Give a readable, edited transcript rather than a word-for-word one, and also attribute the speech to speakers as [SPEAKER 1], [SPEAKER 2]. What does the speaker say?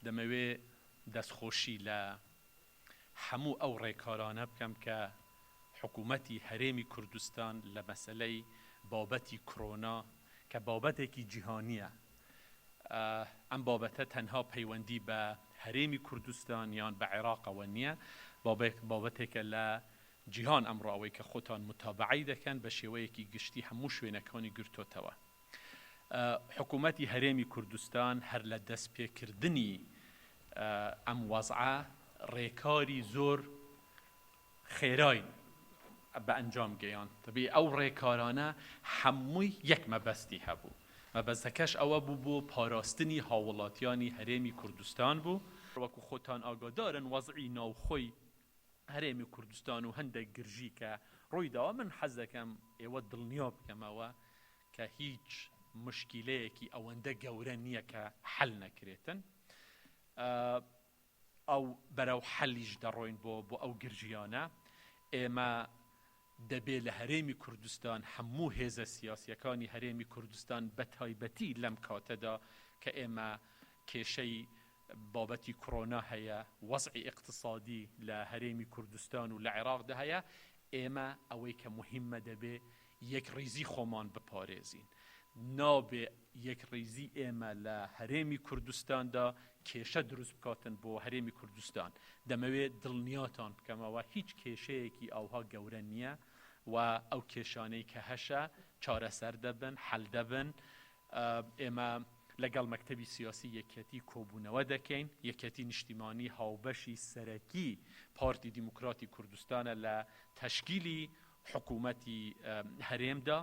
[SPEAKER 1] دەمەوێ دەستخۆشی لە هەموو ئەو ڕێکارانە بکەم کە حکوومەتی هەرێمی کوردستان لە مەسەلەی بابەتی کۆرۆنا کە بابەتێکی جیهانیە ئەم بابەتە تەنها پەیوەندی بە هەرێمی کوردستان یان بە عێراقەوە نییە بابەتێکە لە جیهان ئەمڕۆ ئەوەی کە خۆتان متابعەی دەکەن بە شێوەیەکی گشتی هەموو شوێنەکانی گرتوتەوە حکوومەتی هەرێمی کوردستان هەر لە دەستپێکردنی ئەم وەزعە ڕێکاری زۆر خێرای بە ئەنجام گەیاند تەبێ ئەو ڕێکارانە هەمووی یەک مەبەستی هەبوو مەبەستەکەش ئەوە بوو بۆ پاراستنی هاوڵاتیانی هەرێمی کوردستان بوو وەکو خۆتان ئاگادارن وەزعی ناوخۆی هەرێمی کوردستان و هەندێک گرژی کە ڕوویداوە من حەز دەکەم ئێوە دڵنیا بکەمەوە کە هیچ مشکلەیەکی ئەوەندە گەورە نییە کە حەل نەکرێتن ئەو بەرەو حەلیش دەڕۆین بۆ ئەو گرژیانە ئێمە دەبێ لە هەرێمی کوردستان هەموو هێزە سیاسیەکانی هەرێمی کوردستان بە تایبەتی لەم کاتەدا کە ئێمە کێشەی بابەتی کۆرۆنا هەیە وەزعی اقتصادی لە هەرێمی کوردستان و لە عێراقدا هەیە ئێمە ئەوەی کە موهیممە دەبێ یەک ڕیزی خۆمان بپارێزین نابێ یەک ڕیزی ئێمە لە هەرێمی کوردستاندا کێشە دروست بکاتن بۆ هەرێمی کوردستان دەمەوێت دڵنیاتان بکەمەوە هیچ کێشەیەکی ئەوها گەورە نییە و ئەو کێشانەی کە هەشە چارەسەر دەبن حەل دەبن ئێمە لەگەڵ مەکتەبی سیاسی یەکێتی کۆبوونەوە دەکەین یەکێتی نیشتیمانی هاوبەشی سەرەکی پارتی دیموکراتی کوردستانە لە تەشکیلی حکوومەتی هەرێمدا